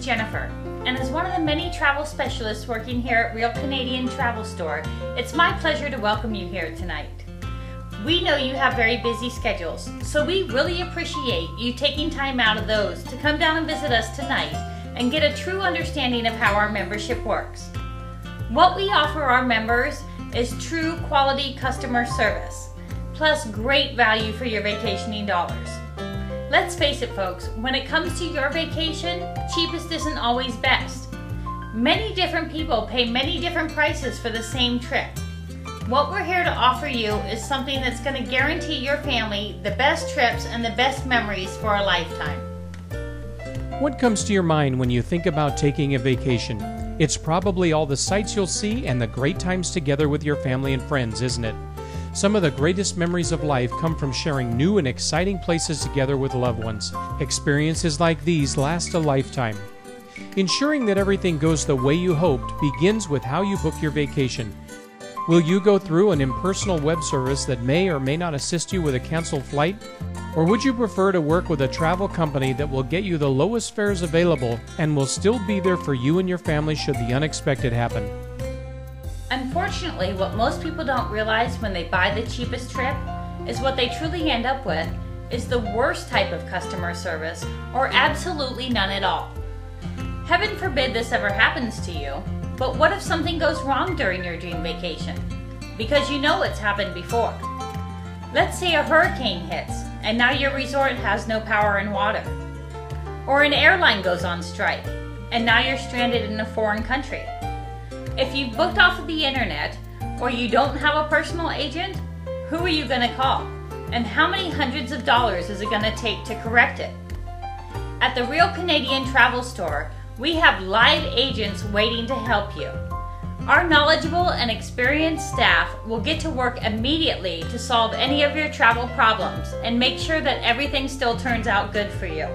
Jennifer, and as one of the many travel specialists working here at Real Canadian Travel Store, it's my pleasure to welcome you here tonight. We know you have very busy schedules, so we really appreciate you taking time out of those to come down and visit us tonight and get a true understanding of how our membership works. What we offer our members is true quality customer service, plus great value for your vacationing dollars. Let's face it, folks, when it comes to your vacation, cheapest isn't always best. Many different people pay many different prices for the same trip. What we're here to offer you is something that's going to guarantee your family the best trips and the best memories for a lifetime. What comes to your mind when you think about taking a vacation? It's probably all the sights you'll see and the great times together with your family and friends, isn't it? Some of the greatest memories of life come from sharing new and exciting places together with loved ones. Experiences like these last a lifetime. Ensuring that everything goes the way you hoped begins with how you book your vacation. Will you go through an impersonal web service that may or may not assist you with a canceled flight? Or would you prefer to work with a travel company that will get you the lowest fares available and will still be there for you and your family should the unexpected happen? Unfortunately, what most people don't realize when they buy the cheapest trip is what they truly end up with is the worst type of customer service, or absolutely none at all. Heaven forbid this ever happens to you, but what if something goes wrong during your dream vacation? Because you know it's happened before. Let's say a hurricane hits, and now your resort has no power and water. Or an airline goes on strike, and now you're stranded in a foreign country. If you've booked off of the internet, or you don't have a personal agent, who are you going to call? And how many hundreds of dollars is it going to take to correct it? At the Real Canadian Travel Store, we have live agents waiting to help you. Our knowledgeable and experienced staff will get to work immediately to solve any of your travel problems and make sure that everything still turns out good for you.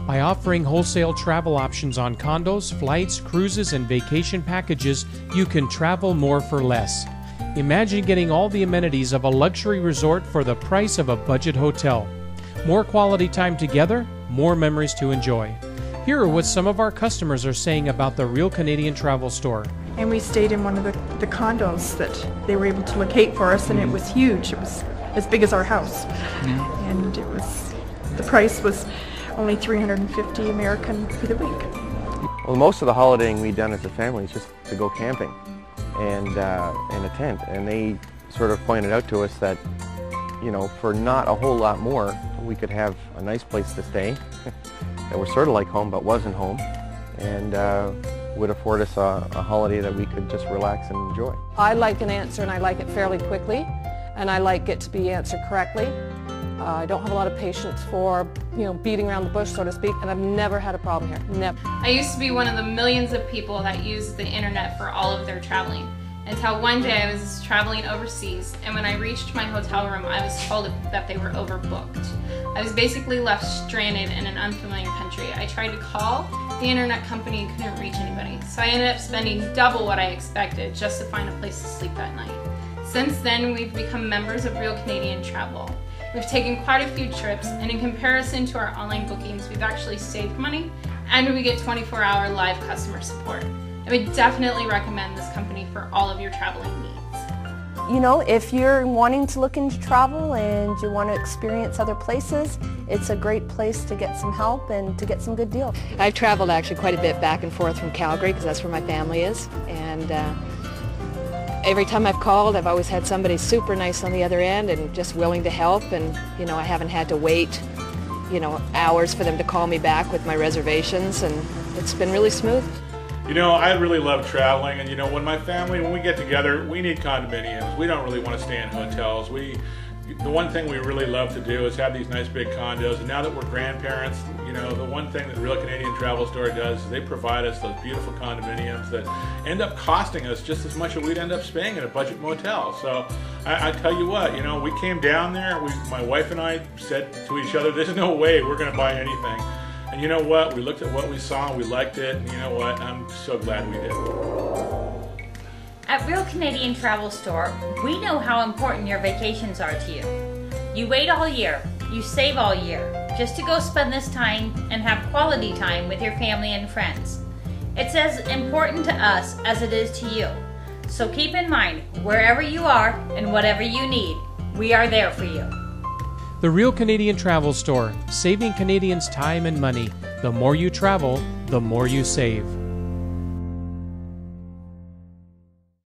By offering wholesale travel options on condos, flights, cruises, and vacation packages, you can travel more for less. Imagine getting all the amenities of a luxury resort for the price of a budget hotel. More quality time together, more memories to enjoy. Here are what some of our customers are saying about the Real Canadian Travel Store. And we stayed in one of the condos that they were able to locate for us, and it was huge. It was as big as our house. And the price was only $350 American for the week. Well, most of the holidaying we've done as a family is just to go camping and in a tent. And they sort of pointed out to us that, you know, for not a whole lot more, we could have a nice place to stay that was sort of like home but wasn't home, and would afford us a holiday that we could just relax and enjoy. I like an answer, and I like it fairly quickly, and I like it to be answered correctly. I don't have a lot of patience for, beating around the bush, so to speak, and I've never had a problem here, never. I used to be one of the millions of people that use the internet for all of their traveling, until one day I was traveling overseas, and when I reached my hotel room, I was told that they were overbooked. I was basically left stranded in an unfamiliar country. I tried to call the internet company and couldn't reach anybody, so I ended up spending double what I expected just to find a place to sleep that night. Since then, we've become members of Real Canadian Travel. We've taken quite a few trips, and in comparison to our online bookings, we've actually saved money, and we get 24-hour live customer support. I would definitely recommend this company for all of your traveling needs. If you're wanting to look into travel and you want to experience other places, it's a great place to get some help and to get some good deals. I've traveled actually quite a bit back and forth from Calgary because that's where my family is, and every time I've called, I've always had somebody super nice on the other end and just willing to help, and I haven't had to wait hours for them to call me back with my reservations, and it's been really smooth. I really love traveling, and when we get together, we need condominiums. We don't really want to stay in hotels. The one thing we really love to do is have these nice big condos, and now that we're grandparents, the one thing that Real Canadian Travel Store does is they provide us those beautiful condominiums that end up costing us just as much as we'd end up staying in a budget motel. So I tell you what, we came down there, my wife and I said to each other, there's no way we're going to buy anything. And you know what? We looked at what we saw and we liked it, and you know what? I'm so glad we did. At Real Canadian Travel Store, we know how important your vacations are to you. You wait all year, you save all year, just to go spend this time and have quality time with your family and friends. It's as important to us as it is to you. So keep in mind, wherever you are and whatever you need, we are there for you. The Real Canadian Travel Store, saving Canadians time and money. The more you travel, the more you save.